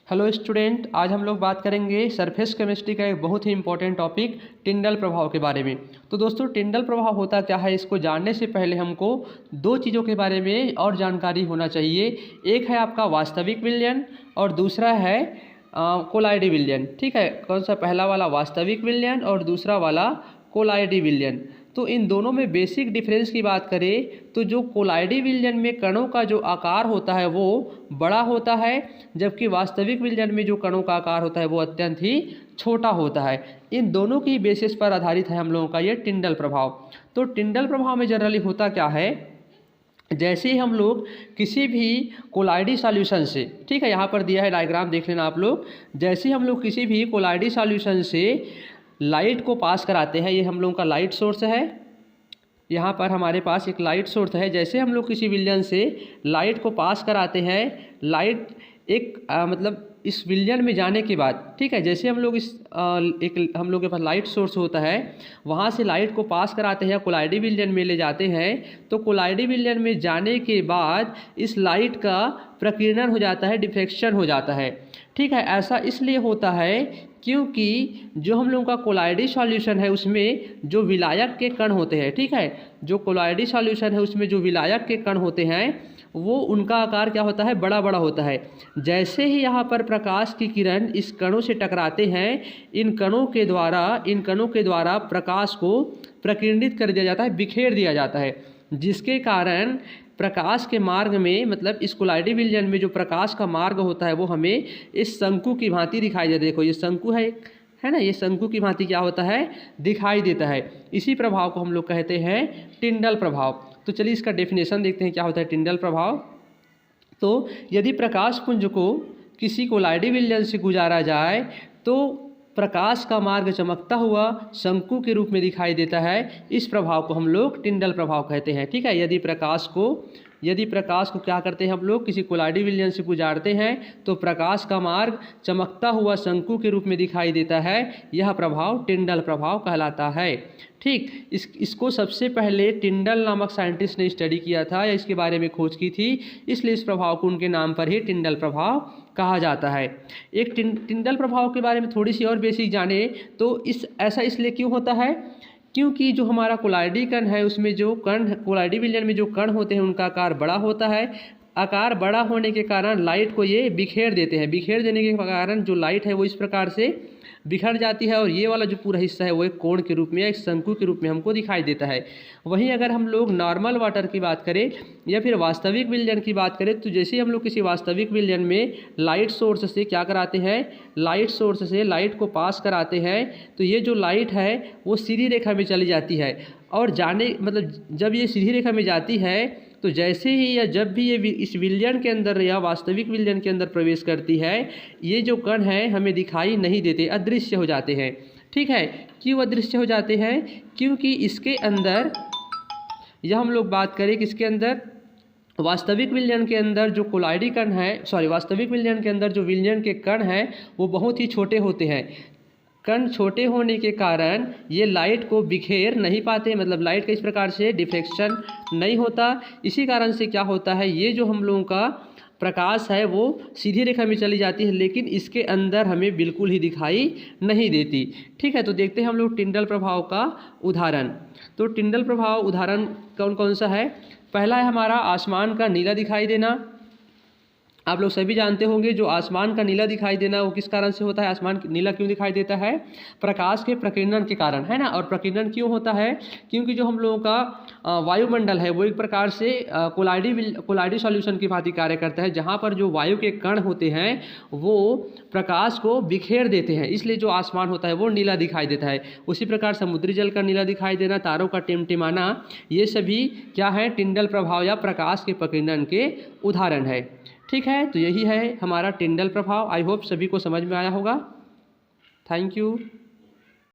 Hello student, आज हम लोग बात करेंगे सरफेस केमिस्ट्री का एक बहुत ही इंपॉर्टेंट टॉपिक टिंडल प्रभाव के बारे में। तो दोस्तों, टिंडल प्रभाव होता क्या है, इसको जानने से पहले हमको दो चीज़ों के बारे में और जानकारी होना चाहिए। एक है आपका वास्तविक विलयन और दूसरा है कोलाइडी विलयन। ठीक है, कौन सा? पहला वाला वास्तविक विलयन और दूसरा वाला कोलाइडी विलयन। तो इन दोनों में बेसिक डिफरेंस की बात करें तो जो कोलाइडी विलयन में कणों का जो आकार होता है वो बड़ा होता है, जबकि वास्तविक विलयन में जो कणों का आकार होता है वो अत्यंत ही छोटा होता है। इन दोनों की बेसिस पर आधारित है हम लोगों का ये टिंडल प्रभाव। तो टिंडल प्रभाव में जनरली होता क्या है, जैसे ही हम लोग किसी भी कोलाइडी सॉल्यूशन से, ठीक है, यहाँ पर दिया है डायग्राम देख लेना आप लोग। जैसे ही हम लोग किसी भी कोलाइडी सॉल्यूशन से लाइट को पास कराते हैं, ये हम लोगों का लाइट सोर्स है, यहाँ पर हमारे पास एक लाइट सोर्स है। जैसे हम लोग किसी विलयन से लाइट को पास कराते हैं, लाइट एक मतलब इस विलयन में जाने के बाद, ठीक है, जैसे हम लोग हम लोग के पास लाइट सोर्स होता है, वहाँ से लाइट को पास कराते हैं, कोलाइडी विलयन में ले जाते हैं। तो कोलाइडी विलयन में जाने के बाद इस लाइट का प्रकीर्णन हो जाता है, डिफ्रेक्शन हो जाता है। ठीक है, ऐसा इसलिए होता है क्योंकि जो हम लोगों का कोलाइडी सॉल्यूशन है उसमें जो विलायक के कण होते हैं, ठीक है, जो कोलाइडी सॉल्यूशन है उसमें जो विलायक के कण होते हैं वो उनका आकार क्या होता है, बड़ा बड़ा होता है। जैसे ही यहाँ पर प्रकाश की किरण इस कणों से टकराते हैं, इन कणों के द्वारा प्रकाश को प्रकीर्णित कर दिया जाता है, बिखेर दिया जाता है, जिसके कारण प्रकाश के मार्ग में, मतलब इस कोलाइडी विलयन में जो प्रकाश का मार्ग होता है वो हमें इस शंकु की भांति दिखाई देता है। देखो ये शंकु है ना, ये शंकु की भांति क्या होता है, दिखाई देता है। इसी प्रभाव को हम लोग कहते हैं टिंडल प्रभाव। तो चलिए इसका डेफिनेशन देखते हैं क्या होता है टिंडल प्रभाव। तो यदि प्रकाश पुंज को किसी कोलाइडी विलयन से गुजारा जाए तो प्रकाश का मार्ग चमकता हुआ शंकु के रूप में दिखाई देता है। इस प्रभाव को हम लोग टिंडल प्रभाव कहते हैं। ठीक है, यदि प्रकाश को क्या करते हैं हम लोग, किसी कोलाइडी विलयन से गुजारते हैं तो प्रकाश का मार्ग चमकता हुआ शंकु के रूप में दिखाई देता है। यह प्रभाव टिंडल प्रभाव कहलाता है। ठीक, इसको सबसे पहले टिंडल नामक साइंटिस्ट ने स्टडी किया था या इसके बारे में खोज की थी, इसलिए इस प्रभाव को उनके नाम पर ही टिंडल प्रभाव कहा जाता है। एक टिंडल प्रभाव के बारे में थोड़ी सी और बेसिक जाने तो ऐसा इसलिए क्यों होता है, क्योंकि जो हमारा कोलाइडी कण है उसमें जो कण, कोलाइडी विलयन में जो कण होते हैं उनका आकार बड़ा होता है। आकार बड़ा होने के कारण लाइट को ये बिखेर देते हैं। बिखेर देने के कारण जो लाइट है वो इस प्रकार से बिखर जाती है और ये वाला जो पूरा हिस्सा है वो एक कोण के रूप में, एक शंकु के रूप में हमको दिखाई देता है। वहीं अगर हम लोग नॉर्मल वाटर की बात करें या फिर वास्तविक विलयन की बात करें तो जैसे हम लोग किसी वास्तविक विलयन में लाइट सोर्स से क्या कराते हैं, लाइट सोर्स से लाइट को पास कराते हैं तो ये जो लाइट है वो सीधी रेखा में चली जाती है और जब ये सीधी रेखा में जाती है तो जैसे ही या जब भी ये इस विलयन के अंदर या वास्तविक विलयन के अंदर प्रवेश करती है, ये जो कण हैं हमें दिखाई नहीं देते, अदृश्य हो जाते हैं। ठीक है, क्यों अदृश्य हो जाते हैं, क्योंकि इसके अंदर, यह हम लोग बात करें कि इसके अंदर वास्तविक विलयन के अंदर जो कोलाइडी कण है, वास्तविक विलयन के अंदर जो विलयन के कण हैं वो बहुत ही छोटे होते हैं। कण छोटे होने के कारण ये लाइट को बिखेर नहीं पाते, मतलब लाइट का इस प्रकार से डिफ्रेक्शन नहीं होता। इसी कारण से क्या होता है, ये जो हम लोगों का प्रकाश है वो सीधी रेखा में चली जाती है लेकिन इसके अंदर हमें बिल्कुल ही दिखाई नहीं देती। ठीक है, तो देखते हैं हम लोग टिंडल प्रभाव का उदाहरण। तो टिंडल प्रभाव उदाहरण कौन कौन सा है, पहला है हमारा आसमान का नीला दिखाई देना। आप लोग सभी जानते होंगे जो आसमान का नीला दिखाई देना वो किस कारण से होता है, आसमान नीला क्यों दिखाई देता है, प्रकाश के प्रकीर्णन के कारण, है ना। और प्रकीर्णन क्यों होता है, क्योंकि जो हम लोगों का वायुमंडल है वो एक प्रकार से कोलाइडी सॉल्यूशन की भांति कार्य करता है, जहाँ पर जो वायु के कण होते हैं वो प्रकाश को बिखेर देते हैं, इसलिए जो आसमान होता है वो नीला दिखाई देता है। उसी प्रकार समुद्री जल का नीला दिखाई देना, तारों का टिमटिमाना, ये सभी क्या है, टिंडल प्रभाव या प्रकाश के प्रकीर्णन के उदाहरण है। ठीक है, तो यही है हमारा टिंडल प्रभाव। आई होप सभी को समझ में आया होगा। Thank you.